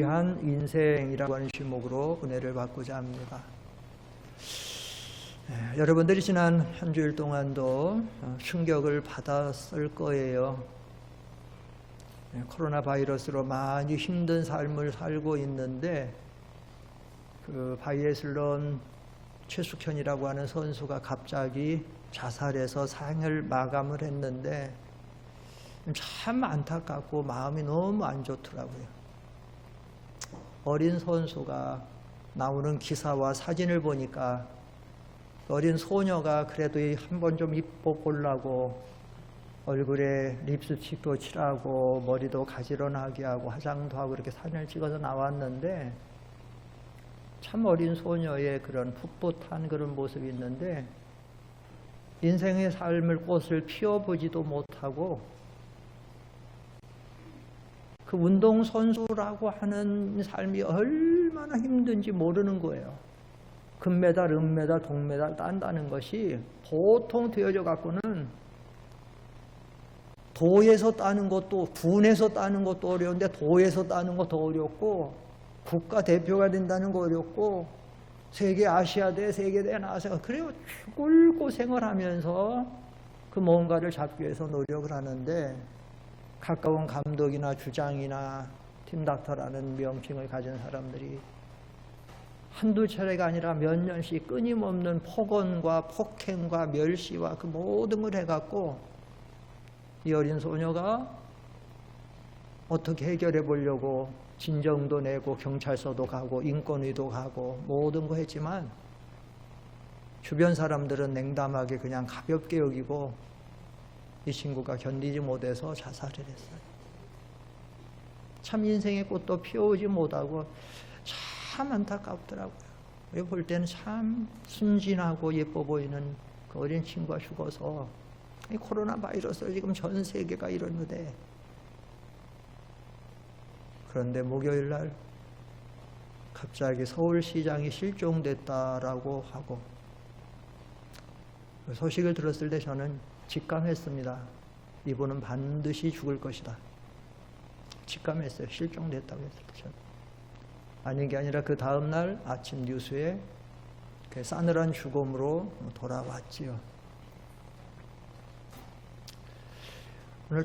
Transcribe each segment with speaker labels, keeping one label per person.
Speaker 1: 위한 인생이라고 하는 제목으로 은혜를 받고자 합니다. 여러분들이 지난 한 주일 동안도 충격을 받았을 거예요. 코로나 바이러스로 많이 힘든 삶을 살고 있는데 그 바이애슬론 최숙현이라고 하는 선수가 갑자기 자살해서 생을 마감을 했는데 참 안타깝고 마음이 너무 안 좋더라고요. 어린 선수가 나오는 기사와 사진을 보니까 어린 소녀가 그래도 한번 좀 이뻐 보려고 얼굴에 립스틱도 칠하고 머리도 가지런하게 하고 화장도 하고 이렇게 사진을 찍어서 나왔는데 참 어린 소녀의 그런 풋풋한 그런 모습이 있는데 인생의 삶을 꽃을 피워보지도 못하고 그 운동선수라고 하는 삶이 얼마나 힘든지 모르는 거예요. 금메달, 은메달, 동메달 딴다는 것이 보통 되어져 갖고는 도에서 따는 것도 군에서 따는 것도 어려운데 도에서 따는 것도 어렵고 국가대표가 된다는 거 어렵고 세계 아시아대, 세계대회 나와서 그래요. 죽을 고생을 하면서 그 뭔가를 잡기 위해서 노력을 하는데 가까운 감독이나 주장이나 팀닥터라는 명칭을 가진 사람들이 한두 차례가 아니라 몇 년씩 끊임없는 폭언과 폭행과 멸시와 그 모든 걸 해갖고 이 어린 소녀가 어떻게 해결해 보려고 진정도 내고 경찰서도 가고 인권위도 가고 모든 거 했지만 주변 사람들은 냉담하게 그냥 가볍게 여기고 이 친구가 견디지 못해서 자살을 했어요. 참 인생의 꽃도 피워오지 못하고 참 안타깝더라고요. 우리가 볼 때는 참 순진하고 예뻐 보이는 그 어린 친구가 죽어서 이 코로나 바이러스로 지금 전 세계가 이러는데 그런데 목요일 날 갑자기 서울시장이 실종됐다라고 하고 그 소식을 들었을 때 저는 직감했습니다. 이분은 반드시 죽을 것이다. 직감했어요. 실종됐다고 했을 때 저는. 아닌 게 아니라 그 다음날 아침 뉴스에 그 싸늘한 죽음으로 돌아왔지요. 오늘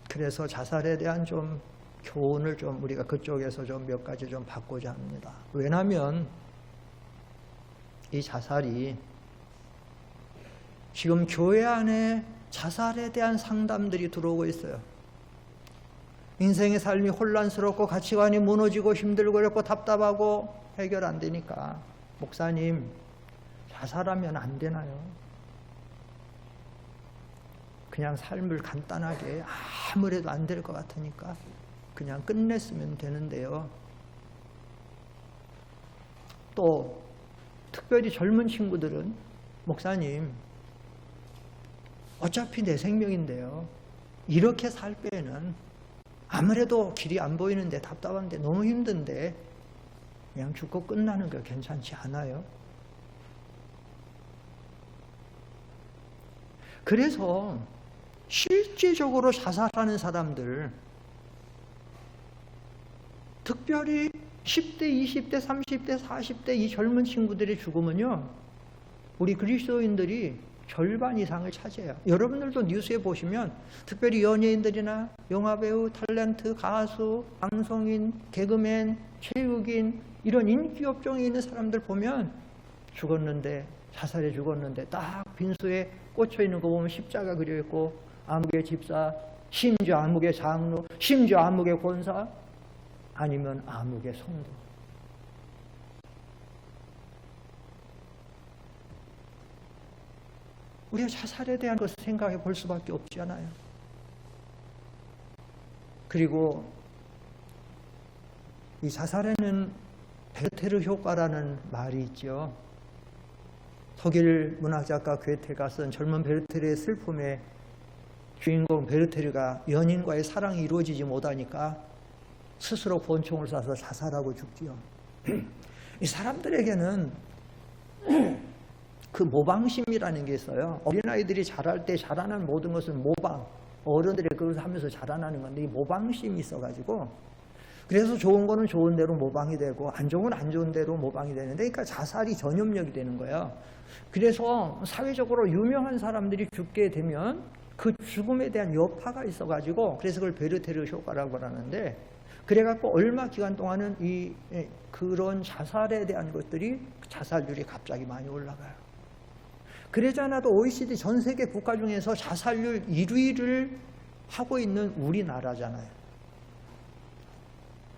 Speaker 1: 그래서 자살에 대한 좀 교훈을 좀 우리가 그쪽에서 좀 몇 가지 좀 받고자 합니다. 왜냐하면 이 자살이 지금 교회 안에 자살에 대한 상담들이 들어오고 있어요. 인생의 삶이 혼란스럽고 가치관이 무너지고 힘들고 어렵고 답답하고 해결 안 되니까 목사님 자살하면 안 되나요? 그냥 삶을 간단하게 아무래도 안 될 것 같으니까 그냥 끝냈으면 되는데요. 또 특별히 젊은 친구들은 목사님 어차피 내 생명인데요. 이렇게 살 때에는 아무래도 길이 안 보이는데 답답한데 너무 힘든데 그냥 죽고 끝나는 거 괜찮지 않아요? 그래서 실제적으로 자살하는 사람들 특별히 10대, 20대, 30대, 40대 이 젊은 친구들의 죽음은요 우리 그리스도인들이 절반 이상을 차지해요. 여러분들도 뉴스에 보시면 특별히 연예인들이나 영화배우, 탤런트, 가수, 방송인, 개그맨, 체육인 이런 인기 업종에 있는 사람들 보면 죽었는데 자살해 죽었는데 딱 빈소에 꽂혀 있는 거 보면 십자가 그려 있고 암흑의 집사, 심지어 암흑의 장로, 심지어 암흑의 권사 아니면 암흑의 성도. 우리가 자살에 대한 것을 생각해 볼 수밖에 없지 않아요. 그리고 이 자살에는 베르테르 효과라는 말이 있죠. 독일 문학작가 괴테가 쓴 젊은 베르테르의 슬픔의 주인공 베르테르가 연인과의 사랑이 이루어지지 못하니까 스스로 권총을 쏴서 자살하고 죽지요. 이 사람들에게는 그 모방심이라는 게 있어요. 어린아이들이 자랄 때 자라나는 모든 것은 모방, 어른들의 그걸 하면서 자라나는 건데 이 모방심이 있어가지고 그래서 좋은 거는 좋은 대로 모방이 되고 안 좋은 건 안 좋은 대로 모방이 되는데, 그러니까 자살이 전염력이 되는 거예요. 그래서 사회적으로 유명한 사람들이 죽게 되면 그 죽음에 대한 여파가 있어가지고, 그래서 그걸 베르테르 효과라고 하는데, 그래갖고 얼마 기간 동안은 그런 자살에 대한 것들이, 자살률이 갑자기 많이 올라가요. 그러지 않아도 OECD 전 세계 국가 중에서 자살률 1위를 하고 있는 우리나라잖아요.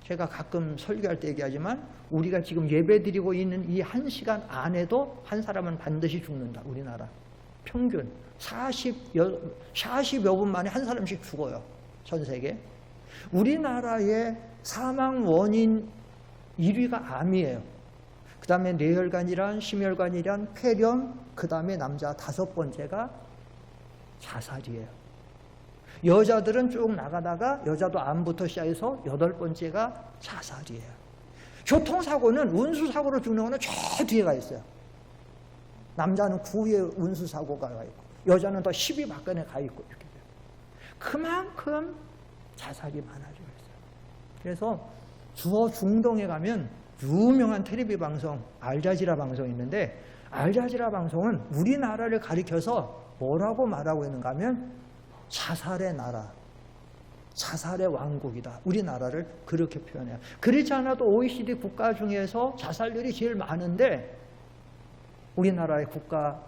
Speaker 1: 제가 가끔 설교할 때 얘기하지만, 우리가 지금 예배드리고 있는 이 1시간 안에도 한 사람은 반드시 죽는다. 우리나라 평균 40여 분 만에 한 사람씩 죽어요. 전 세계. 우리나라의 사망 원인 1위가 암이에요. 그 다음에 뇌혈관이란, 심혈관이란, 폐렴, 그 다음에 남자 5번째가 자살이에요. 여자들은 쭉 나가다가 여자도 암부터 시작해서 8번째가 자살이에요. 교통사고는 운수사고로 죽는 거는 저 뒤에가 있어요. 남자는 9위에 운수사고가 가 있고 여자는 더 10위 밖에 가 있고, 이렇게 돼요. 그만큼 자살이 많아지고 있어요. 그래서 주어 중동에 가면 유명한 텔레비 방송, 알자지라 방송이 있는데, 알자지라 방송은 우리나라를 가리켜서 뭐라고 말하고 있는가 하면 자살의 나라, 자살의 왕국이다. 우리나라를 그렇게 표현해요. 그렇지 않아도 OECD 국가 중에서 자살률이 제일 많은데, 우리나라의 국가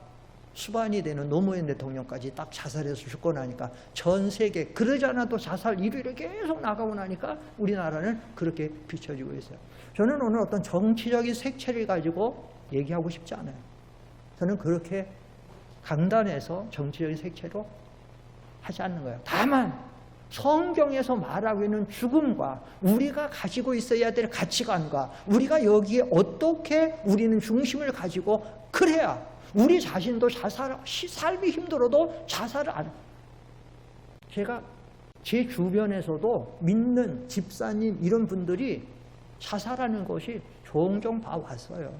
Speaker 1: 수반이 되는 노무현 대통령까지 딱 자살해서 죽고 나니까 전 세계, 그러지 않아도 자살 1위를 계속 나가고 나니까 우리나라는 그렇게 비춰지고 있어요. 저는 오늘 어떤 정치적인 색채를 가지고 얘기하고 싶지 않아요. 저는 그렇게 강단에서 정치적인 색채로 하지 않는 거예요. 다만 성경에서 말하고 있는 죽음과 우리가 가지고 있어야 될 가치관과 우리가 여기에 어떻게 우리는 중심을 가지고, 그래야 우리 자신도 삶이 힘들어도 자살을 안. 제가 제 주변에서도 믿는 집사님 이런 분들이 자살하는 것이 종종 봐왔어요.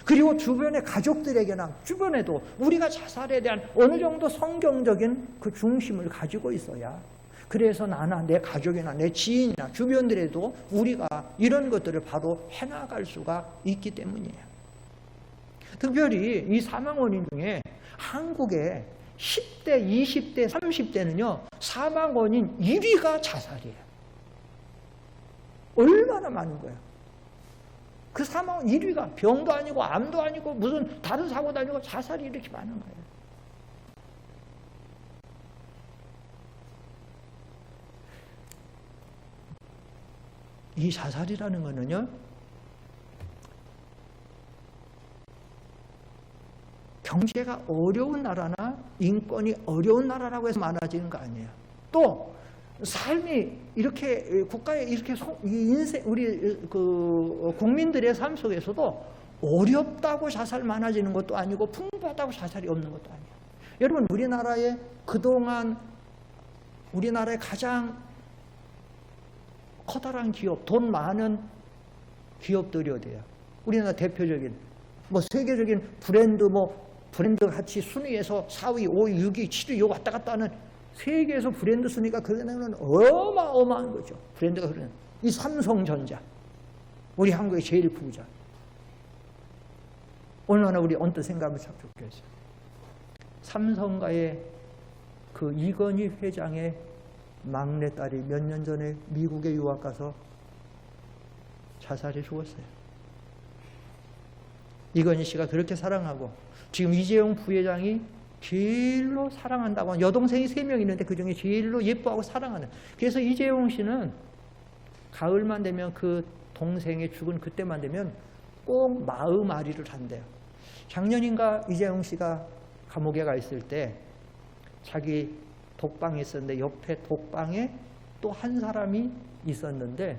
Speaker 1: 그리고 주변의 가족들에게나 주변에도 우리가 자살에 대한 어느 정도 성경적인 그 중심을 가지고 있어야, 그래서 나나 내 가족이나 내 지인이나 주변들에도 우리가 이런 것들을 바로 해나갈 수가 있기 때문이에요. 특별히 이 사망 원인 중에 한국의 10대, 20대, 30대는요 사망 원인 1위가 자살이에요. 얼마나 많은 거예요. 그 사망 1위가 병도 아니고 암도 아니고 무슨 다른 사고도 아니고 자살이 이렇게 많은 거예요. 이 자살이라는 거는요, 경제가 어려운 나라나 인권이 어려운 나라라고 해서 많아지는 거 아니에요. 또 삶이 이렇게 국가에 이렇게 인생, 우리 그 국민들의 삶 속에서도 어렵다고 자살 많아지는 것도 아니고 풍부하다고 자살이 없는 것도 아니에요. 여러분, 우리나라의 그동안 우리나라의 가장 커다란 기업, 돈 많은 기업들이 어디예요? 우리나라 대표적인 세계적인 브랜드 같이 순위에서 4위, 5위, 6위, 7위 요 왔다 갔다 하는 세계에서 브랜드 순위가 그러면 어마어마한 거죠. 브랜드가 그러는 이 삼성전자, 우리 한국의 제일 부자. 얼마나 우리 언뜻 생각하면 참 좋겠어요. 삼성가의 그 이건희 회장의 막내딸이 몇 년 전에 미국에 유학 가서 자살해 죽었어요. 이건희 씨가 그렇게 사랑하고, 지금 이재용 부회장이 제일로 사랑한다고 하는 여동생이 3명 있는데 그중에 제일로 예뻐하고 사랑하는. 그래서 이재용 씨는 가을만 되면 그 동생의 죽은 그때만 되면 꼭 마음앓이를 한대요. 작년인가 이재용 씨가 감옥에 가 있을 때 자기 독방에 있었는데 옆에 독방에 또 한 사람이 있었는데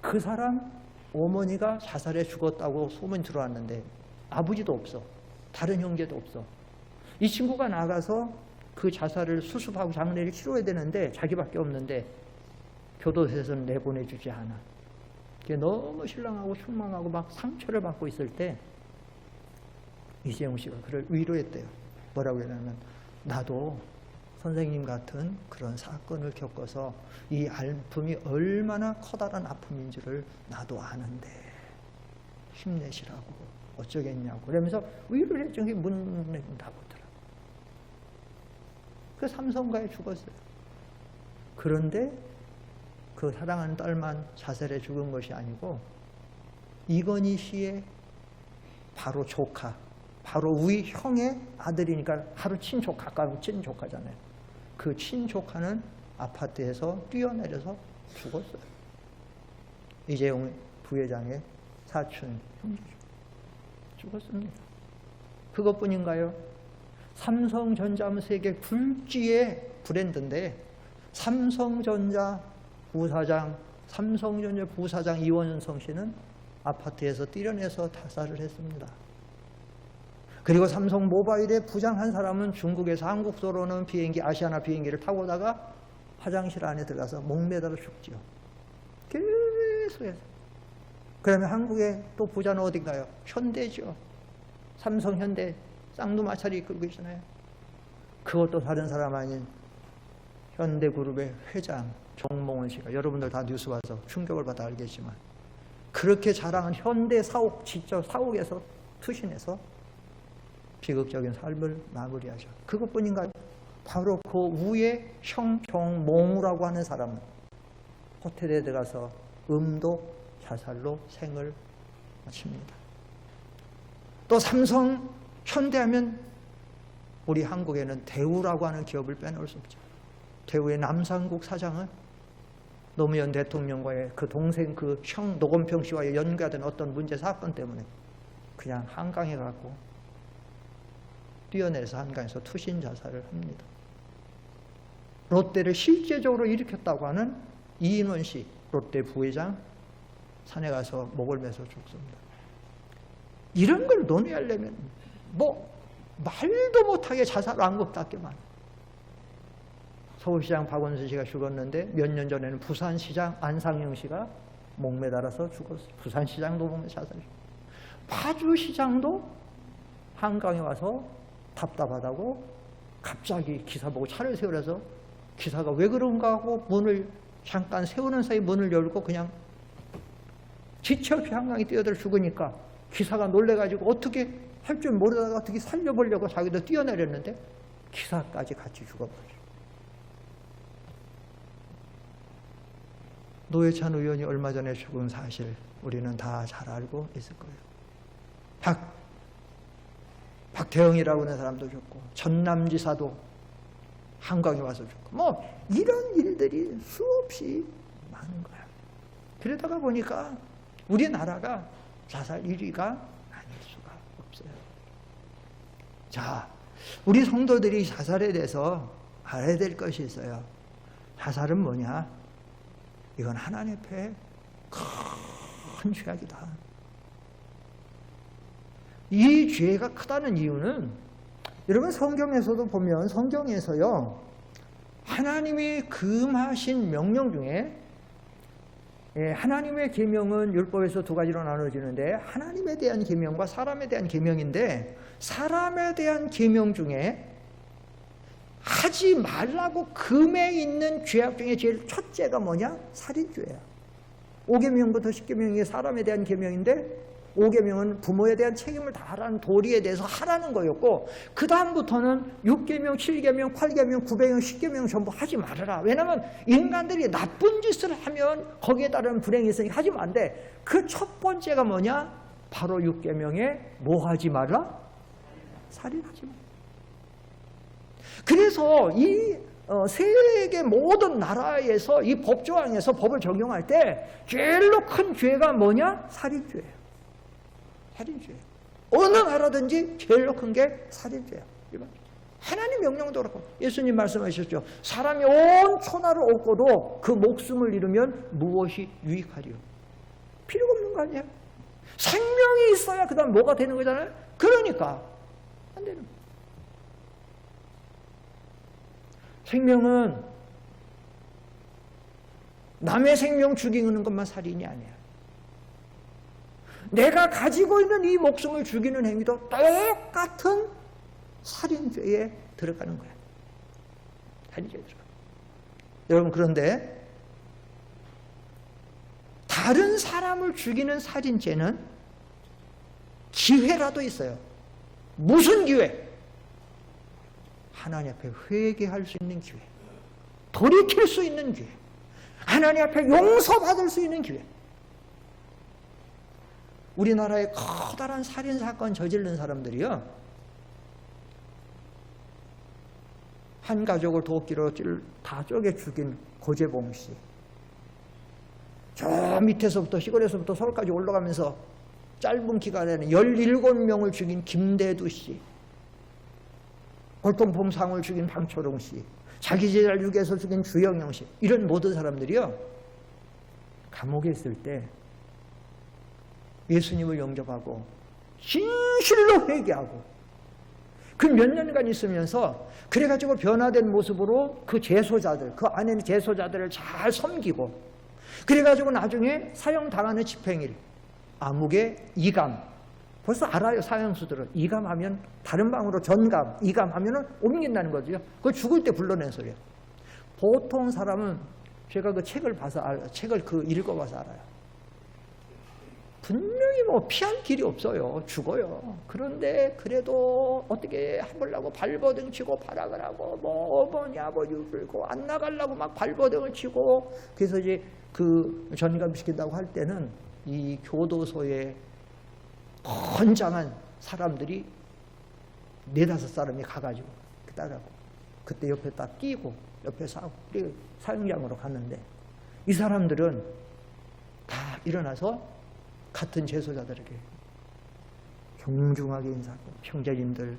Speaker 1: 그 사람 어머니가 자살해 죽었다고 소문이 들어왔는데 아버지도 없어. 다른 형제도 없어. 이 친구가 나가서 그 자살을 수습하고 장례를 치러야 되는데 자기밖에 없는데 교도소에서는 내보내주지 않아. 그게 너무 실망하고 실망하고 막 상처를 받고 있을 때 이재용 씨가 그를 위로했대요. 뭐라고 했냐면, 나도 선생님 같은 그런 사건을 겪어서 이 아픔이 얼마나 커다란 아픔인지를 나도 아는데 힘내시라고 어쩌겠냐고 그러면서 위로를 해준 게 묻는다고 하더라고요. 그 삼성가에 죽었어요. 그런데 그 사랑하는 딸만 자살해 죽은 것이 아니고 이건희 씨의 바로 조카, 바로 우리 형의 아들이니까 하루 친족, 가까운 친조카잖아요. 그 친조카는 아파트에서 뛰어내려서 죽었어요. 이재용 부회장의 사촌 형제죠. 죽었습니다. 그것뿐인가요? 삼성전자는 세계 굴지의 브랜드인데 삼성전자 부사장 이원성 씨는 아파트에서 뛰어내서 자살을 했습니다. 그리고 삼성 모바일의 부장 한 사람은 중국에서 한국으로 오는 비행기, 아시아나 비행기를 타고 오다가 화장실 안에 들어가서 목매달아 죽지요. 계속해서. 그러면 한국의 또 부자는 어딘가요? 현대죠. 삼성, 현대, 쌍두마차리 이끌고 계시나요? 그것도 다른 사람 아닌 현대그룹의 회장 정몽원 씨가, 여러분들 다 뉴스 봐서 충격을 받아 알겠지만 그렇게 자랑한 현대 사옥, 직접 사옥에서 투신해서 비극적인 삶을 마무리하죠. 그것뿐인가요? 바로 그 위에 정몽우라고 하는 사람은 호텔에 들어가서 음도 자살로 생을 마칩니다. 또 삼성, 현대하면 우리 한국에는 대우라고 하는 기업을 빼놓을 수 없죠. 대우의 남산국 사장은 노무현 대통령과의 그 동생 그 형 노건평 씨와의 연관된 어떤 문제 사건 때문에 그냥 한강에 가고 뛰어내려서 한강에서 투신 자살을 합니다. 롯데를 실제적으로 일으켰다고 하는 이인원 씨, 롯데 부회장, 산에 가서 목을 매서 죽습니다. 이런 걸 논의하려면 뭐 말도 못하게 자살 왕국답게 많아요. 서울시장 박원순 씨가 죽었는데 몇 년 전에는 부산시장 안상영 씨가 목매달아서 죽었어요. 부산시장도 목매 자살이죠. 파주시장도 한강에 와서 답답하다고 갑자기 기사 보고 차를 세우려서 기사가 왜 그런가 하고 문을 잠깐 세우는 사이 문을 열고 그냥 지체 없이 한강에 뛰어들어 죽으니까 기사가 놀래가지고 어떻게 할 줄 모르다가 어떻게 살려보려고 자기도 뛰어내렸는데 기사까지 같이 죽어버렸어요. 노회찬 의원이 얼마 전에 죽은 사실 우리는 다 잘 알고 있을 거예요. 박태영이라고 하는 사람도 죽고 전남지사도 한강에 와서 죽고 뭐 이런 일들이 수없이 많은 거야. 그러다가 보니까 우리나라가 자살 1위가 아닐 수가 없어요. 자, 우리 성도들이 자살에 대해서 알아야 될 것이 있어요. 자살은 뭐냐? 이건 하나님 앞에 큰 죄악이다. 이 죄가 크다는 이유는 여러분 성경에서도 보면 성경에서요 하나님이 금하신 명령 중에 하나님의 계명은 율법에서 두 가지로 나눠지는데 하나님에 대한 계명과 사람에 대한 계명인데 사람에 대한 계명 중에 하지 말라고 금에 있는 죄악 중에 제일 첫째가 뭐냐? 살인죄야. 5계명부터 10계명이 사람에 대한 계명인데 5계명은 부모에 대한 책임을 다하라는 도리에 대해서 하라는 거였고 그 다음부터는 6계명, 7계명, 8계명, 9계명, 10계명 전부 하지 말아라. 왜냐하면 인간들이 나쁜 짓을 하면 거기에 따른 불행이 있으니까 하지 안 돼. 그 첫 번째가 뭐냐? 바로 6계명에 뭐 하지 말라? 살인하지 말라. 그래서 이 세계 모든 나라에서 이 법조항에서 법을 적용할 때 제일로 큰 죄가 뭐냐? 살인죄예요. 살인죄예요. 어느 나라든지 제일로 큰 게 살인죄예요. 하나님 명령도 그렇고 예수님 말씀하셨죠. 사람이 온 천하를 얻고도 그 목숨을 잃으면 무엇이 유익하리요? 필요가 없는 거 아니에요? 생명이 있어야 그 다음 뭐가 되는 거잖아요. 그러니까 안 되는 거예요. 생명은 남의 생명 죽이는 것만 살인이 아니야. 내가 가지고 있는 이 목숨을 죽이는 행위도 똑같은 살인죄에 들어가는 거야. 단죄에 들어가. 여러분, 그런데 다른 사람을 죽이는 살인죄는 기회라도 있어요. 무슨 기회? 하나님 앞에 회개할 수 있는 기회, 돌이킬 수 있는 기회, 하나님 앞에 용서받을 수 있는 기회. 우리나라에 커다란 살인사건 저지른 사람들이요, 한 가족을 도끼로 다 쪼개 죽인 고재봉 씨, 저 밑에서부터 시골에서부터 서울까지 올라가면서 짧은 기간에는 17명을 죽인 김대두 씨, 골동품상을 죽인 방초롱 씨, 자기 제자를 유괴해서 죽인 주영영 씨, 이런 모든 사람들이요, 감옥에 있을 때 예수님을 영접하고 진실로 회개하고 그 몇 년간 있으면서 그래가지고 변화된 모습으로 그 재소자들, 그 안에 있는 재소자들을 잘 섬기고, 그래가지고 나중에 사형당하는 집행일, 암흑의 이감, 벌써 알아요. 사형수들은 이감하면 다른 방으로 전감, 이감하면 옮긴다는 거죠. 그걸 죽을 때 불러낸 소리예요. 보통 사람은, 제가 그 책을 봐서 책을 읽어봐서 알아요. 분명히 뭐 피할 길이 없어요. 죽어요. 그런데 그래도 어떻게 해보려고 발버둥 치고 발악을 하고, 뭐 어머니 아버지 들고 안 나가려고 막 발버둥을 치고, 그래서 이제 그 전감시킨다고 할 때는 이 교도소에 건장한 사람들이 4-5사람이 가가지고 따라고, 그때 옆에 딱 끼고 옆에 사고 사형장으로 갔는데, 이 사람들은 다 일어나서 같은 재소자들에게 정중하게 인사하고, 형제님들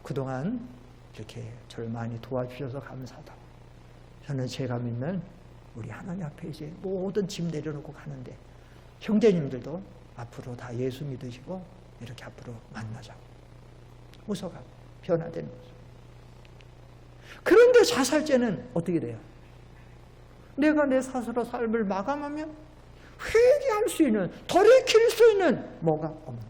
Speaker 1: 그동안 이렇게 저를 많이 도와주셔서 감사하다고, 저는 제가 믿는 우리 하나님 앞에 이제 모든 짐 내려놓고 가는데, 형제님들도 앞으로 다 예수 믿으시고 이렇게 앞으로 만나자고 웃어가고 변화되는 거죠. 그런데 자살죄는 어떻게 돼요? 내가 내 스스로 삶을 마감하면 회개할 수 있는, 돌이킬 수 있는 뭐가 없는 거예요.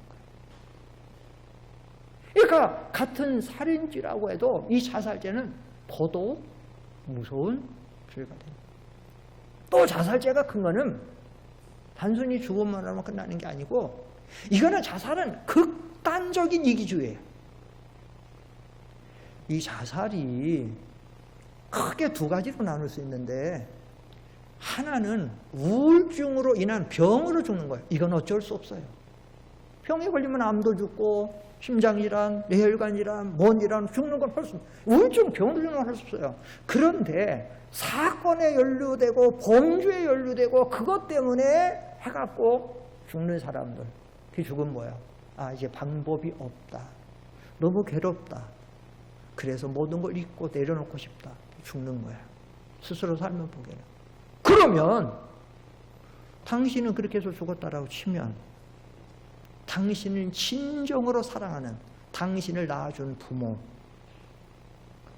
Speaker 1: 그러니까 같은 살인죄라고 해도 이 자살죄는 더더욱 무서운 죄가 됩니다. 또 자살죄가 큰 거는 단순히 죽음만 하면 끝나는 게 아니고, 이거는 자살은 극단적인 이기주의예요. 이 자살이 크게 2가지로 나눌 수 있는데, 하나는 우울증으로 인한 병으로 죽는 거예요. 이건 어쩔 수 없어요. 병에 걸리면 암도 죽고 심장질환, 뇌혈관질환, 뭔 질환 죽는 건 할 수 없어요. 우울증 병으로 죽는 건 할 수 없어요. 그런데 사건에 연루되고 범죄에 연루되고 그것 때문에 해갖고 죽는 사람들, 그 죽은 뭐야? 아, 이제 방법이 없다. 너무 괴롭다. 그래서 모든 걸 잊고 내려놓고 싶다. 죽는 거야. 스스로 살면 보게는. 그러면 당신은 그렇게 해서 죽었다라고 치면, 당신은 진정으로 사랑하는, 당신을 낳아준 부모,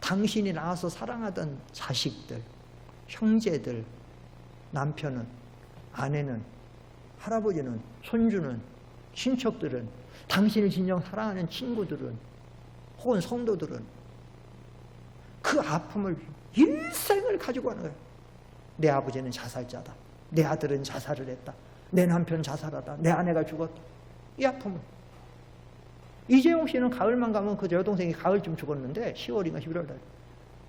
Speaker 1: 당신이 낳아서 사랑하던 자식들, 형제들, 남편은, 아내는, 할아버지는, 손주는, 친척들은, 당신을 진정 사랑하는 친구들은, 혹은 성도들은 그 아픔을 일생을 가지고 가는 거예요. 내 아버지는 자살자다. 내 아들은 자살을 했다. 내 남편 자살하다. 내 아내가 죽었다. 이 아픔을. 이재용 씨는 가을만 가면 그 여동생이 가을쯤 죽었는데 10월인가 11월달.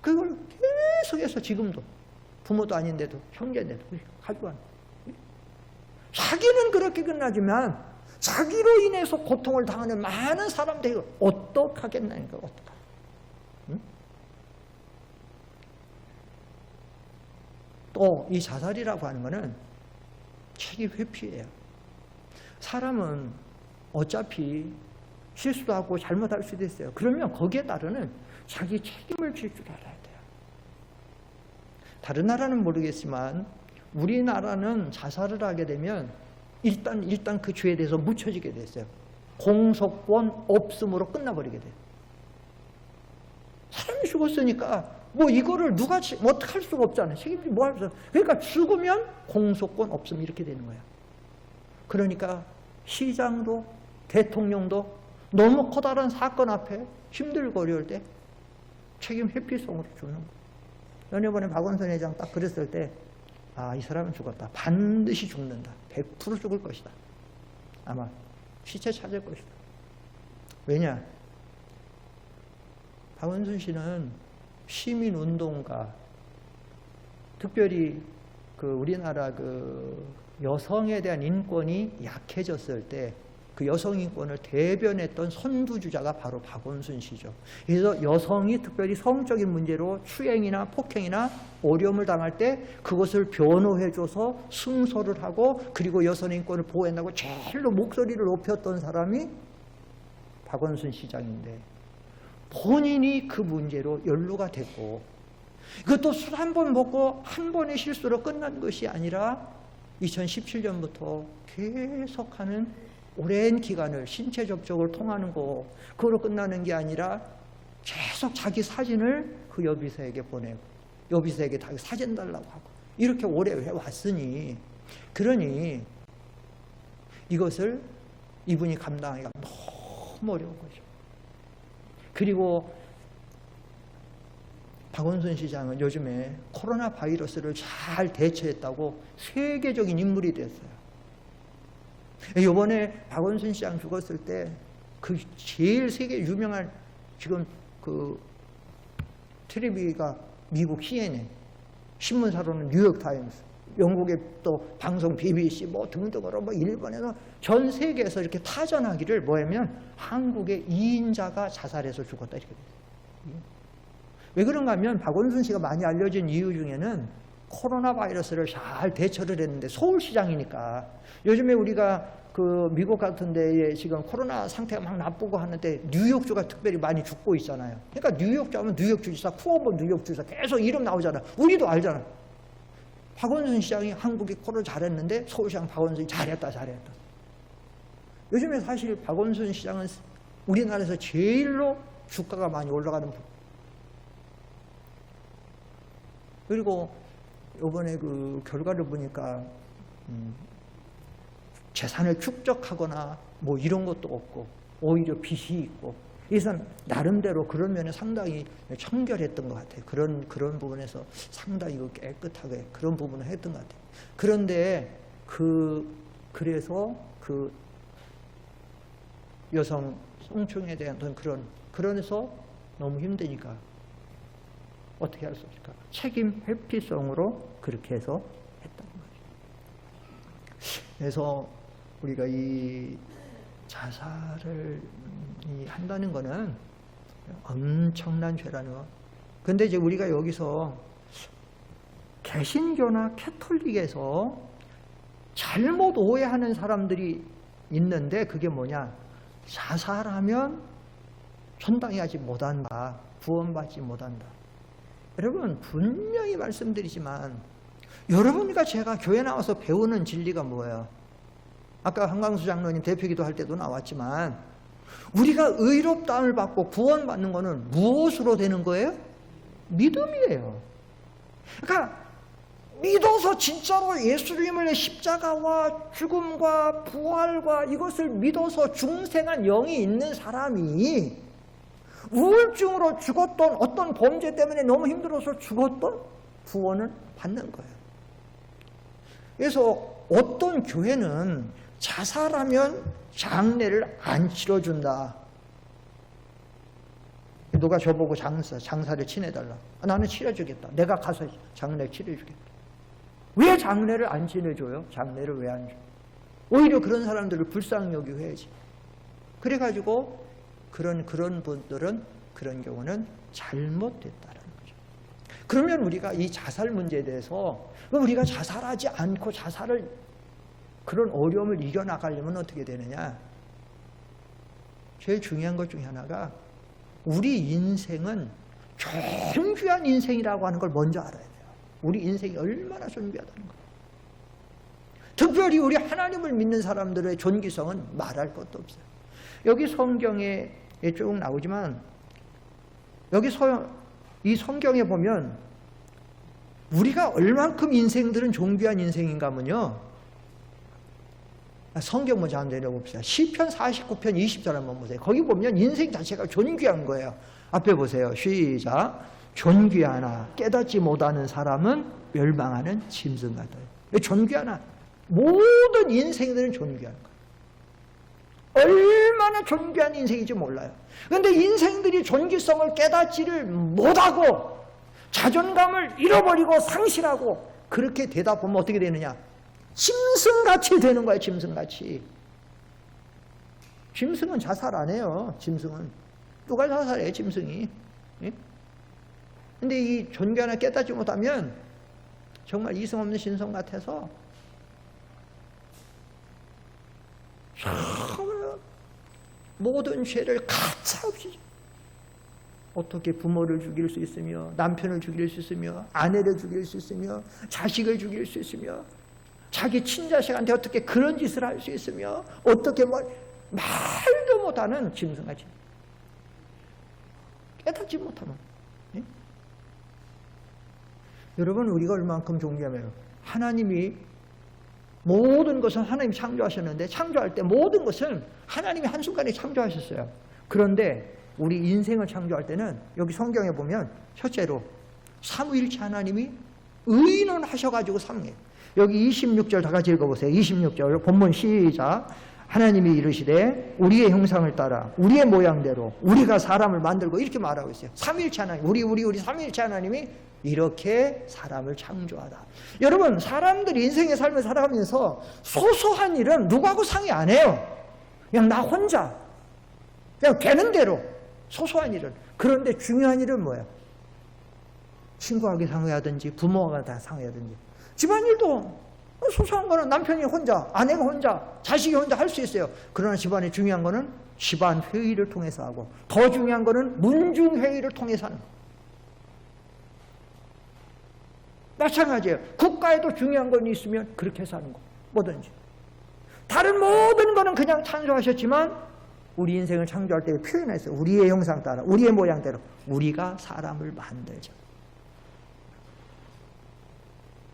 Speaker 1: 그걸 계속해서 지금도 부모도 아닌데도 형제인데도 가지고 가는 거예요. 자기는 그렇게 끝나지만 자기로 인해서 고통을 당하는 많은 사람들이 어떡하겠나니까, 어떡하. 응? 또 이 자살이라고 하는 거는 책임 회피예요. 사람은 어차피 실수도 하고 잘못할 수도 있어요. 그러면 거기에 따르는 자기 책임을 질 줄 알아야 돼요. 다른 나라는 모르겠지만 우리나라는 자살을 하게 되면 일단 그 죄에 대해서 묻혀지게 됐어요. 공소권 없음으로 끝나버리게 돼요. 사람이 죽었으니까 뭐 이거를 누가 뭐 어떻게 할 수가 없잖아요. 책임이 뭐 할 수 없어요. 그러니까 죽으면 공소권 없음 이렇게 되는 거예요. 그러니까 시장도 대통령도 너무 커다란 사건 앞에 힘들고 어려울 때 책임 회피성으로 주는 거예요. 이번에 박원순 회장 딱 그랬을 때, 아, 이 사람은 죽었다. 반드시 죽는다. 100% 죽을 것이다. 아마 시체 찾을 것이다. 왜냐? 박원순 씨는 시민운동가, 특별히 우리나라 여성에 대한 인권이 약해졌을 때 그 여성 인권을 대변했던 선두주자가 바로 박원순 씨죠. 그래서 여성이 특별히 성적인 문제로 추행이나 폭행이나 어려움을 당할 때 그것을 변호해줘서 승소를 하고, 그리고 여성 인권을 보호한다고 제일로 목소리를 높였던 사람이 박원순 시장인데, 본인이 그 문제로 연루가 됐고, 그것도 술 한 번 먹고 한 번의 실수로 끝난 것이 아니라 2017년부터 계속하는 오랜 기간을 신체 접촉을 통하는 거, 그걸로 끝나는 게 아니라 계속 자기 사진을 그 여비서에게 보내고, 여비서에게 다 사진 달라고 하고, 이렇게 오래 해왔으니, 그러니 이것을 이분이 감당하기가 너무 어려운 거죠. 그리고 박원순 시장은 요즘에 코로나 바이러스를 잘 대처했다고 세계적인 인물이 됐어요. 이번에 박원순 시장 죽었을 때 그 제일 세계 유명한 지금 텔레비가 미국 CNN, 신문사로는 뉴욕타임스, 영국의 또 방송 BBC 뭐 등등으로 뭐 일본에서 전 세계에서 이렇게 타전하기를 뭐냐면 한국의 2인자가 자살해서 죽었다 이렇게 됐어요. 왜 그런가 하면 박원순 씨가 많이 알려진 이유 중에는 코로나 바이러스를 잘 대처를 했는데, 서울시장이니까 요즘에 우리가 미국 같은 데에 지금 코로나 상태가 막 나쁘고 하는데 뉴욕주가 특별히 많이 죽고 있잖아요. 그러니까 뉴욕주 하면 뉴욕주지사, 쿠오모 뉴욕주지사 계속 이름 나오잖아. 우리도 알잖아. 박원순 시장이 한국이 코로나 잘했는데 서울시장 박원순이 잘했다. 요즘에 사실 박원순 시장은 우리나라에서 제일로 주가가 많이 올라가는 부분. 그리고 이번에 결과를 보니까 재산을 축적하거나 뭐 이런 것도 없고 오히려 빚이 있고, 그래서 나름대로 그런 면에 상당히 청결했던 것 같아요. 그런 부분에서 상당히 깨끗하게 그런 부분을 했던 것 같아요. 그런데 그래서 여성 성추행에 대한 그래서 너무 힘드니까 어떻게 할 수 없을까? 책임 회피성으로 그렇게 해서 했다는 거죠. 그래서 우리가 이 자살을 한다는 거는 엄청난 죄라는 거. 근데 이제 우리가 여기서 개신교나 캐톨릭에서 잘못 오해하는 사람들이 있는데, 그게 뭐냐? 자살하면 천당하지 못한다, 구원받지 못한다. 여러분, 분명히 말씀드리지만, 여러분과 제가 교회 나와서 배우는 진리가 뭐예요? 아까 한광수 장로님 대표기도 할 때도 나왔지만, 우리가 의롭다함을 받고 구원받는 것은 무엇으로 되는 거예요? 믿음이에요. 그러니까 믿어서 진짜로 예수님의 십자가와 죽음과 부활과 이것을 믿어서 중생한 영이 있는 사람이 우울증으로 죽었던, 어떤 범죄 때문에 너무 힘들어서 죽었던 구원을 받는 거예요. 그래서 어떤 교회는 자살하면 장례를 안 치러준다. 누가 저보고 장사를 치내달라. 나는 치러주겠다. 내가 가서 장례 치러주겠다. 왜 장례를 안 치러줘요? 장례를 왜 안 줘? 오히려 그런 사람들을 불쌍히 여기고 해야지. 그래가지고 그런 분들은, 그런 경우는 잘못됐다라는 거죠. 그러면 우리가 이 자살 문제에 대해서, 우리가 자살하지 않고 그런 어려움을 이겨나가려면 어떻게 되느냐? 제일 중요한 것 중에 하나가, 우리 인생은 존귀한 인생이라고 하는 걸 먼저 알아야 돼요. 우리 인생이 얼마나 존귀하다는 거예요. 특별히 우리 하나님을 믿는 사람들의 존귀성은 말할 것도 없어요. 여기 성경에 쭉 나오지만, 이 성경에 보면 우리가 얼만큼 인생들은 존귀한 인생인가 하면요, 성경 먼저 한번 내려봅시다. 시편 49편 20절 한번 보세요. 거기 보면 인생 자체가 존귀한 거예요. 앞에 보세요. 시작. 존귀하나 깨닫지 못하는 사람은 멸망하는 짐승 같아요. 존귀하나 모든 인생들은 존귀한 거예요. 얼마나 존귀한 인생인지 몰라요. 그런데 인생들이 존귀성을 깨닫지를 못하고 자존감을 잃어버리고 상실하고 그렇게 되다 보면 어떻게 되느냐? 짐승같이 되는 거예요. 짐승같이. 짐승은 자살 안 해요. 짐승은 누가 자살해요? 짐승이. 근데 이 존귀하나 깨닫지 못하면 정말 이성 없는 신성 같아서 모든 죄를 가차없이 어떻게 부모를 죽일 수 있으며 남편을 죽일 수 있으며 아내를 죽일 수 있으며 자식을 죽일 수 있으며 자기 친자식한테 어떻게 그런 짓을 할 수 있으며 어떻게 말도 못하는 짐승같이 깨닫지 못하면 여러분 우리가 얼만큼 존귀하면 하나님이 모든 것은 하나님이 창조하셨는데 창조할 때 모든 것은 하나님이 한순간에 창조하셨어요. 그런데 우리 인생을 창조할 때는 여기 성경에 보면 첫째로 삼위일체 하나님이 의논하셔가지고 삼위예요. 여기 26절 다 같이 읽어보세요. 26절 본문 시작. 하나님이 이르시되 우리의 형상을 따라 우리의 모양대로 우리가 사람을 만들고 이렇게 말하고 있어요. 삼위일체 하나님 우리 삼위일체 하나님이 이렇게 사람을 창조하다. 여러분 사람들이 인생의 삶을 살아가면서 소소한 일은 누구하고 상의 안 해요. 그냥 나 혼자 그냥 되는 대로 소소한 일은. 그런데 중요한 일은 뭐예요? 친구하게 상의하든지 부모가 다 상의하든지 집안일도 소소한 거는 남편이 혼자 아내가 혼자 자식이 혼자 할 수 있어요. 그러나 집안에 중요한 거는 집안 회의를 통해서 하고 더 중요한 거는 문중 회의를 통해서 하는 거예요. 마찬가지예요. 국가에도 중요한 건 있으면 그렇게 해서 하는 거 뭐든지. 다른 모든 거는 그냥 창조하셨지만 우리 인생을 창조할 때 표현했어요. 우리의 형상 따라 우리의 모양대로 우리가 사람을 만들자.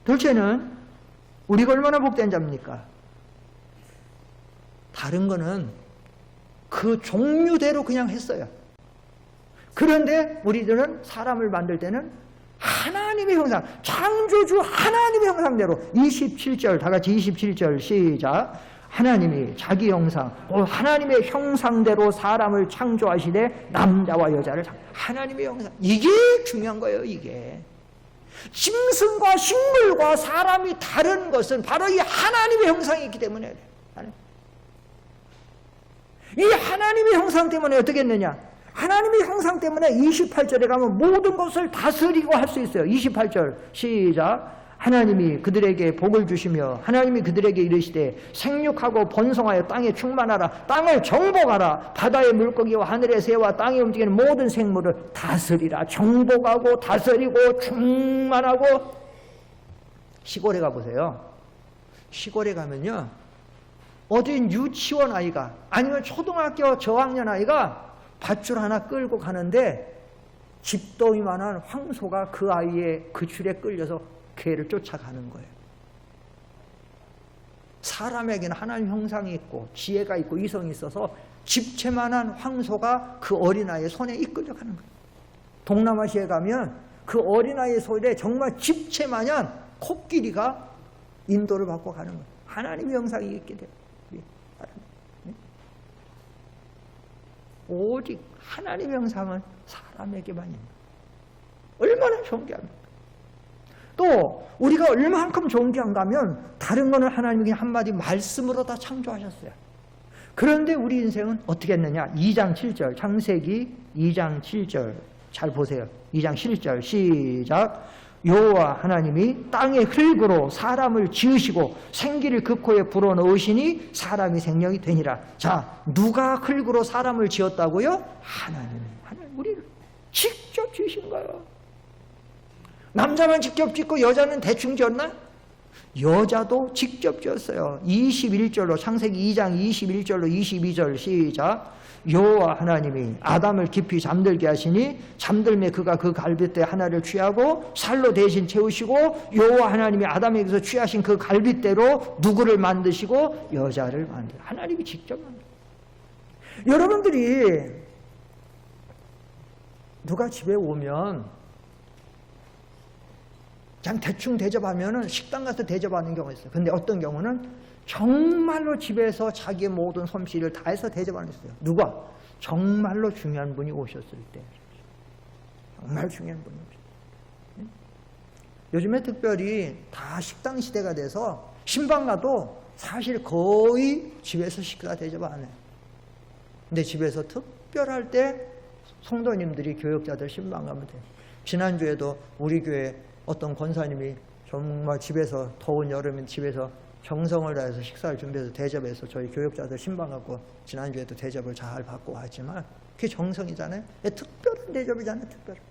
Speaker 1: 둘째는 우리가 얼마나 복된 자입니까? 다른 거는 그 종류대로 그냥 했어요. 그런데 우리들은 사람을 만들 때는 하나님의 형상, 창조주 하나님의 형상대로 27절 다 같이 27절 시작. 하나님이 자기 형상, 하나님의 형상대로 사람을 창조하시되 남자와 여자를 하나님의 형상. 이게 중요한 거예요. 이게 짐승과 식물과 사람이 다른 것은 바로 이 하나님의 형상이 있기 때문에 이 하나님의 형상 때문에 어떻게 했느냐? 하나님의 형상 때문에 28절에 가면 모든 것을 다스리고 할 수 있어요. 28절 시작. 하나님이 그들에게 복을 주시며 하나님이 그들에게 이르시되 생육하고 번성하여 땅에 충만하라. 땅을 정복하라. 바다의 물고기와 하늘의 새와 땅에 움직이는 모든 생물을 다스리라. 정복하고 다스리고 충만하고. 시골에 가보세요. 시골에 가면요 어딘 유치원 아이가 아니면 초등학교 저학년 아이가 밧줄 하나 끌고 가는데 집더미만한 황소가 그 아이의 그 줄에 끌려서 걔를 쫓아가는 거예요. 사람에게는 하나님 형상이 있고 지혜가 있고 이성이 있어서 집채만한 황소가 그 어린아이의 손에 이끌려가는 거예요. 동남아시아에 가면 그 어린아이의 손에 정말 집채마냥 코끼리가 인도를 받고 가는 거예요. 하나님의 형상이 있게 돼요. 오직 하나님의 형상은 사람에게만 있는 얼마나 존귀합니까? 또 우리가 얼마만큼 존귀한가 하면 다른 거는 하나님이 한마디 말씀으로 다 창조하셨어요. 그런데 우리 인생은 어떻게 했느냐? 2장 7절 창세기 2장 7절 잘 보세요. 2장 7절 시작. 여호와 하나님이 땅의 흙으로 사람을 지으시고 생기를 그 코에 불어넣으시니 사람이 생명이 되니라. 자, 누가 흙으로 사람을 지었다고요? 하나님 우리를 직접 지으신 거예요. 남자만 직접 짓고 여자는 대충 지었나? 여자도 직접 지었어요. 21절로 창세기 2장 21절로 22절 시작. 여호와 하나님이 아담을 깊이 잠들게 하시니 잠들매 그가 그 갈빗대 하나를 취하고 살로 대신 채우시고 여호와 하나님이 아담에게서 취하신 그 갈빗대로 누구를 만드시고 여자를 만들어. 하나님이 직접 만들어. 여러분들이 누가 집에 오면 그냥 대충 대접하면은 식당 가서 대접하는 경우가 있어요. 근데 어떤 경우는 정말로 집에서 자기의 모든 솜씨를 다해서 대접하는 게 있어요. 누가? 정말로 중요한 분이 오셨을 때. 정말 중요한 분이 오셨을 때. 요즘에 특별히 다 식당 시대가 돼서 신방 가도 사실 거의 집에서 식사 대접 안 해요. 근데 집에서 특별할 때 성도님들이 교역자들 신방 가면 돼요. 지난주에도 우리 교회 어떤 권사님이 정말 집에서 더운 여름인 집에서 정성을 다해서 식사를 준비해서 대접해서 저희 교역자들 신방 갖고 지난주에도 대접을 잘 받고 왔지만 그게 정성이잖아요. 특별한 대접이잖아요. 특별한.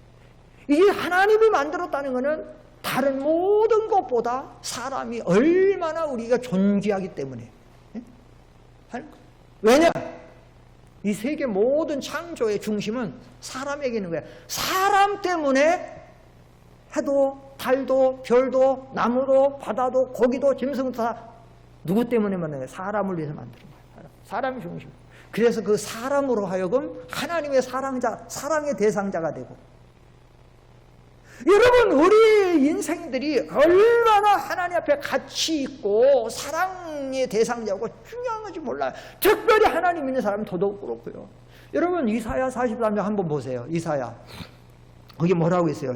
Speaker 1: 이게 하나님이 만들었다는 것은 다른 모든 것보다 사람이 얼마나 우리가 존귀하기 때문에. 왜냐? 이 세계 모든 창조의 중심은 사람에게 있는 거야. 사람 때문에 해도 달도 별도 나무도 바다도 고기도 짐승도 다 누구 때문에 만든 거야? 사람을 위해서 만드는 거야. 사람이 중심. 그래서 그 사람으로 하여금 하나님의 사랑자, 사랑의 대상자가 되고, 여러분 우리 인생들이 얼마나 하나님 앞에 가치 있고 사랑의 대상자고 중요한 건지 몰라요. 특별히 하나님 있는 사람은 더더욱 그렇고요. 여러분 이사야 43장 한번 보세요. 이사야 거기 뭐라고 있어요?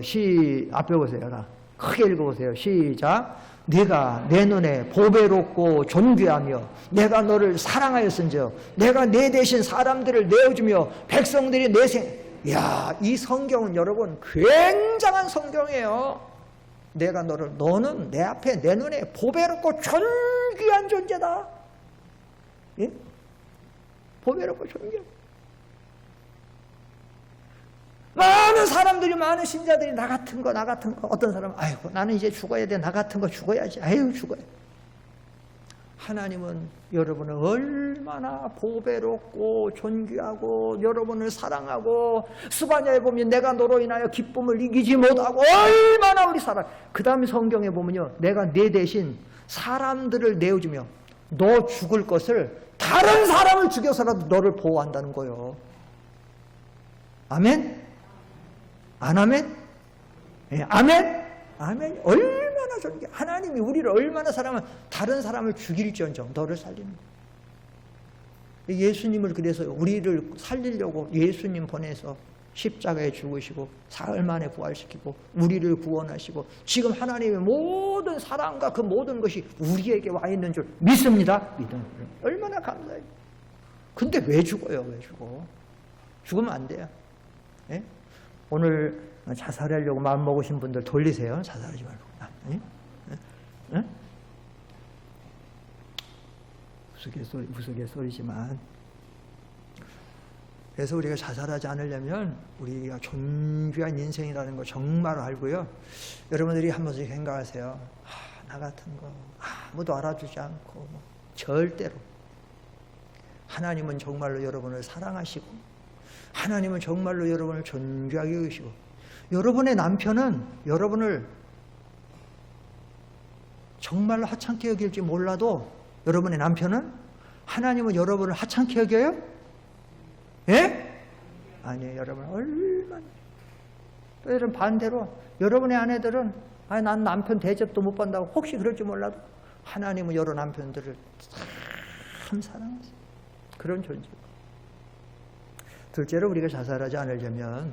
Speaker 1: 앞에 보세요. 크게 읽어보세요. 시작. 네가 내 눈에 보배롭고 존귀하며 내가 너를 사랑하였은즉 내가 내 대신 사람들을 내어주며 백성들이 이야, 이 성경은 여러분 굉장한 성경이에요. 너는 내 앞에 내 눈에 보배롭고 존귀한 존재다. 예? 보배롭고 존귀하고 많은 사람들이, 많은 신자들이 나 같은 거 어떤 사람은 아이고 나는 이제 죽어야 돼, 나 같은 거 죽어야지, 아유 죽어야 돼. 하나님은 여러분을 얼마나 보배롭고 존귀하고 여러분을 사랑하고 스바냐에 보면 내가 너로 인하여 기쁨을 이기지 못하고 얼마나 우리 사랑. 그 다음에 성경에 보면요, 내가 내 대신 사람들을 내어주며 너 죽을 것을 다른 사람을 죽여서라도 너를 보호한다는 거예요. 아멘? 안 아멘? 예, 아멘? 아멘. 얼마나 존귀해. 하나님이 우리를 얼마나 사랑하면 다른 사람을 죽일지언정 너를 살리는 거예요. 예수님을 그래서 우리를 살리려고 예수님 보내서 십자가에 죽으시고 사흘 만에 부활시키고 우리를 구원하시고 지금 하나님의 모든 사랑과 그 모든 것이 우리에게 와 있는 줄 믿습니다. 믿음. 얼마나 감사해요. 근데 왜 죽어요? 왜 죽어? 죽으면 안 돼요. 예? 오늘 자살하려고 마음먹으신 분들 돌리세요. 자살하지 말고. 예? 예? 우스갯소리지만, 그래서 우리가 자살하지 않으려면 우리가 존귀한 인생이라는 거 정말 알고요. 여러분들이 한 번씩 생각하세요. 나 같은 거 아무도 알아주지 않고 절대로. 하나님은 정말로 여러분을 사랑하시고 하나님은 정말로 여러분을 존귀하게 여기시고 여러분의 남편은 여러분을 정말로 하찮게 여길지 몰라도 여러분의 남편은 하나님은 여러분을 하찮게 여겨요? 예? 아니에요. 여러분 얼마나. 또 여러분 반대로 여러분의 아내들은 난 남편 대접도 못 받는다고 혹시 그럴지 몰라도 하나님은 여러 남편들을 참 사랑하세요. 그런 존재예요. 둘째로 우리가 자살하지 않으려면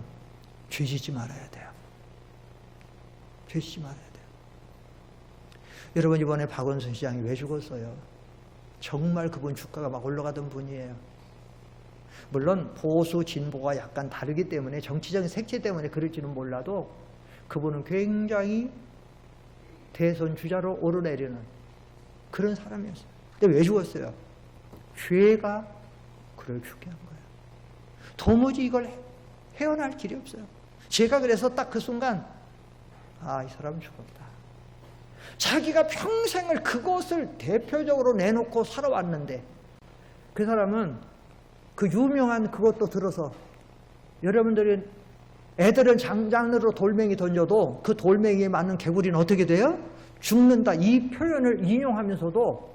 Speaker 1: 죄짓지 말아야 돼요. 죄짓지 말아야 돼요. 여러분 이번에 박원순 시장이 왜 죽었어요? 정말 그분 주가가 막 올라가던 분이에요. 물론 보수 진보가 약간 다르기 때문에 정치적인 색채 때문에 그럴지는 몰라도 그분은 굉장히 대선 주자로 오르내리는 그런 사람이었어요. 근데 왜 죽었어요? 죄가 그를 죽게 한 거예요. 도무지 이걸 헤어날 길이 없어요. 제가 그래서 딱 그 순간 이 사람은 죽었다. 자기가 평생을 그것을 대표적으로 내놓고 살아왔는데 그 사람은 그 유명한 그것도 들어서 여러분들이 애들은 장장으로 돌멩이 던져도 그 돌멩이에 맞는 개구리는 어떻게 돼요? 죽는다. 이 표현을 인용하면서도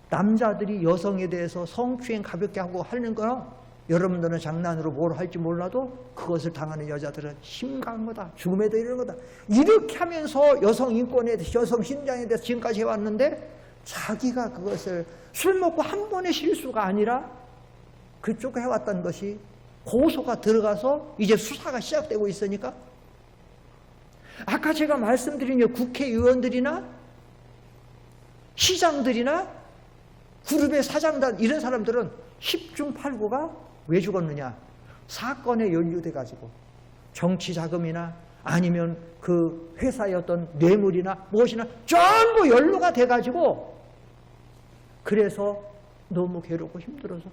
Speaker 1: 남자들이 여성에 대해서 성추행 가볍게 하고 하는 거는 여러분들은 장난으로 뭘 할지 몰라도 그것을 당하는 여자들은 심각한 거다. 죽음에 대해 이런 거다. 이렇게 하면서 여성 인권에 대해서, 여성 신장에 대해서 지금까지 해왔는데 자기가 그것을 술 먹고 한 번의 실수가 아니라 그쪽 해왔던 것이 고소가 들어가서 이제 수사가 시작되고 있으니까 아까 제가 말씀드린 국회의원들이나 시장들이나 그룹의 사장단 이런 사람들은 10중 8구가 왜 죽었느냐? 사건에 연루돼가지고 정치 자금이나 아니면 그 회사의 어떤 뇌물이나 무엇이나 전부 연루가 돼가지고 그래서 너무 괴롭고 힘들어서.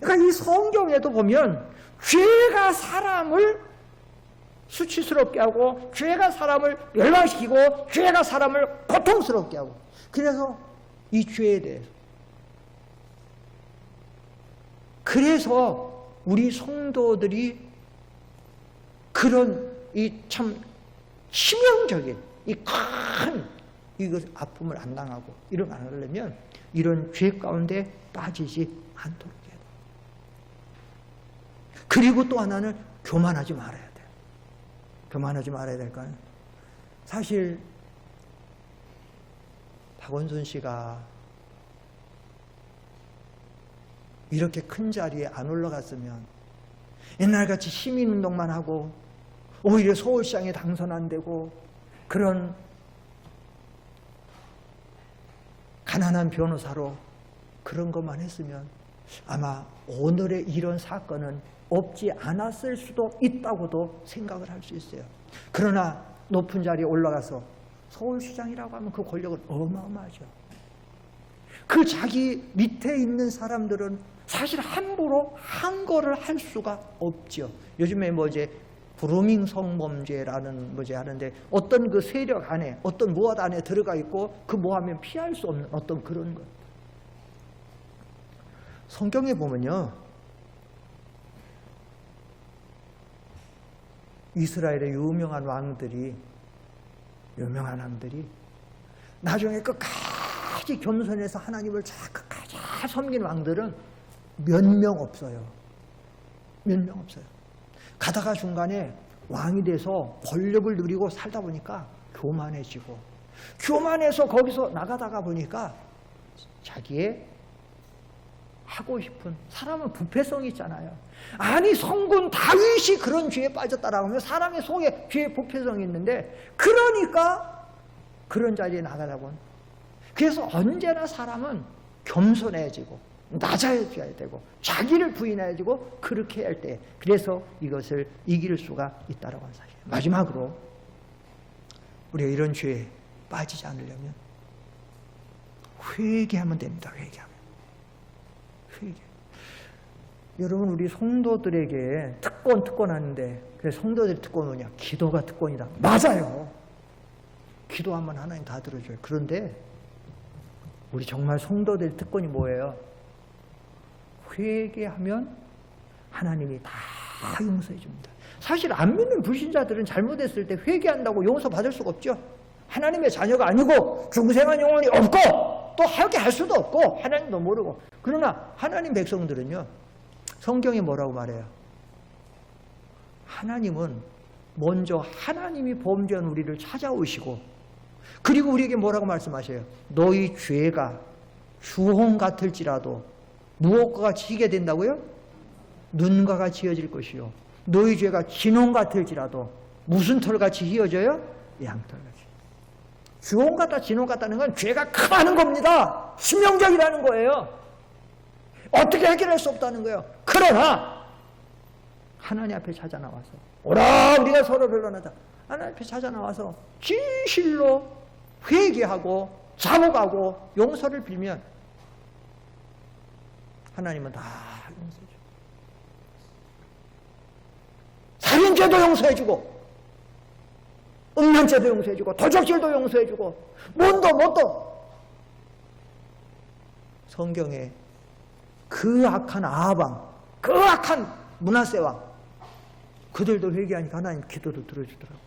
Speaker 1: 그러니까 이 성경에도 보면 죄가 사람을 수치스럽게 하고 죄가 사람을 멸망시키고 죄가 사람을 고통스럽게 하고 그래서 이 죄에 대해서 그래서 우리 성도들이 그런 이 참 치명적인 이 큰 이것 아픔을 안 당하고 이런 거 안 하려면 이런 죄 가운데 빠지지 않도록 해야 돼. 그리고 또 하나는 교만하지 말아야 돼. 교만하지 말아야 될까요? 사실 박원순 씨가 이렇게 큰 자리에 안 올라갔으면 옛날같이 시민운동만 하고 오히려 서울시장에 당선 안 되고 그런 가난한 변호사로 그런 것만 했으면 아마 오늘의 이런 사건은 없지 않았을 수도 있다고도 생각을 할 수 있어요. 그러나 높은 자리에 올라가서 서울시장이라고 하면 그 권력은 어마어마하죠. 그 자기 밑에 있는 사람들은 사실 함부로 한 거를 할 수가 없죠. 요즘에 그루밍 성범죄라는 하는데 어떤 그 세력 안에 어떤 모함 안에 들어가 있고 그 모함면 피할 수 없는 어떤 그런 것. 성경에 보면요, 이스라엘의 유명한 왕들이 나중에 끝까지 겸손해서 하나님을 끝까지 섬긴 왕들은 몇 명 없어요. 몇 명 없어요. 가다가 중간에 왕이 돼서 권력을 누리고 살다 보니까 교만해지고 교만해서 거기서 나가다가 보니까 자기의 하고 싶은 사람은 부패성이 있잖아요. 아니 성군 다윗이 그런 죄에 빠졌다라고 하면 사람의 속에 죄의 부패성이 있는데 그러니까 그런 자리에 나가다 그래서 언제나 사람은 겸손해지고 낮아져야 되고 자기를 부인해야지고 그렇게 할 때 그래서 이것을 이길 수가 있다라고 하는 사실. 마지막으로 우리가 이런 죄에 빠지지 않으려면 회개하면 됩니다. 회개. 여러분 우리 성도들에게 특권 하는데 그래서 성도들의 특권은 뭐냐? 기도가 특권이다. 맞아요. 기도하면 하나님 다 들어줘요. 그런데 우리 정말 성도들 특권이 뭐예요? 회개하면 하나님이 다 용서해 줍니다. 사실 안 믿는 불신자들은 잘못했을 때 회개한다고 용서 받을 수가 없죠. 하나님의 자녀가 아니고 중생한 영혼이 없고 또 하게 할 수도 없고 하나님도 모르고. 그러나 하나님 백성들은요, 성경이 뭐라고 말해요? 하나님은 먼저 하나님이 범죄한 우리를 찾아오시고 그리고 우리에게 뭐라고 말씀하셔요? 너희 죄가 주홍 같을지라도 무엇과 같이 희게 된다고요? 눈과 같이 휘어질 것이요. 너희 죄가 진홍 같을지라도 무슨 털같이 휘어져요? 양털같이. 주홍 같다 진홍 같다는 건 죄가 크다는 겁니다. 치명적이라는 거예요. 어떻게 해결할 수 없다는 거예요. 그러나 하나님 앞에 찾아 나와서 오라 우리가 서로 변론하자. 하나님 앞에 찾아 나와서 진실로 회개하고 자복하고 용서를 빌면 하나님은 다 용서해 줘. 살인죄도 용서해 주고 음란죄도 용서해 주고 도적질도 용서해 주고 못도 성경에 그 악한 아합왕, 그 악한 므낫세 왕 그들도 회개하니까 하나님 기도도 들어주더라고.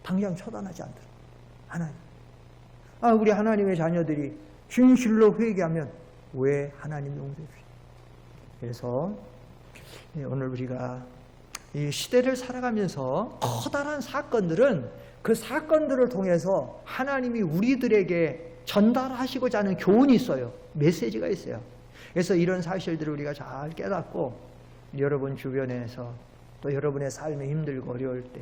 Speaker 1: 당장 처단하지 않더라고. 하나님. 우리 하나님의 자녀들이 진실로 회개하면 왜 하나님 용서해 주시죠? 그래서 오늘 우리가 이 시대를 살아가면서 커다란 사건들은 그 사건들을 통해서 하나님이 우리들에게 전달하시고자 하는 교훈이 있어요. 메시지가 있어요. 그래서 이런 사실들을 우리가 잘 깨닫고 여러분 주변에서 또 여러분의 삶에 힘들고 어려울 때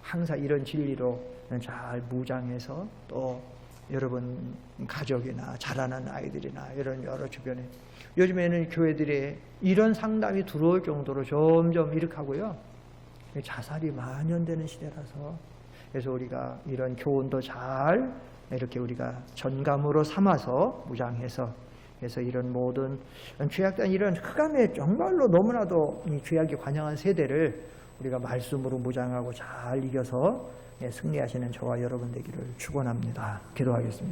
Speaker 1: 항상 이런 진리로 잘 무장해서 또 여러분 가족이나 자라는 아이들이나 이런 여러 주변에 요즘에는 교회들에 이런 상담이 들어올 정도로 점점 이렇게 하고요. 자살이 만연되는 시대라서 그래서 우리가 이런 교훈도 잘 이렇게 우리가 전감으로 삼아서 무장해서 그래서 이런 모든 죄악된 이런 흑암의 정말로 너무나도 이 죄악이 관영한 세대를 우리가 말씀으로 무장하고 잘 이겨서 승리하시는 저와 여러분 되기를 축원합니다. 기도하겠습니다.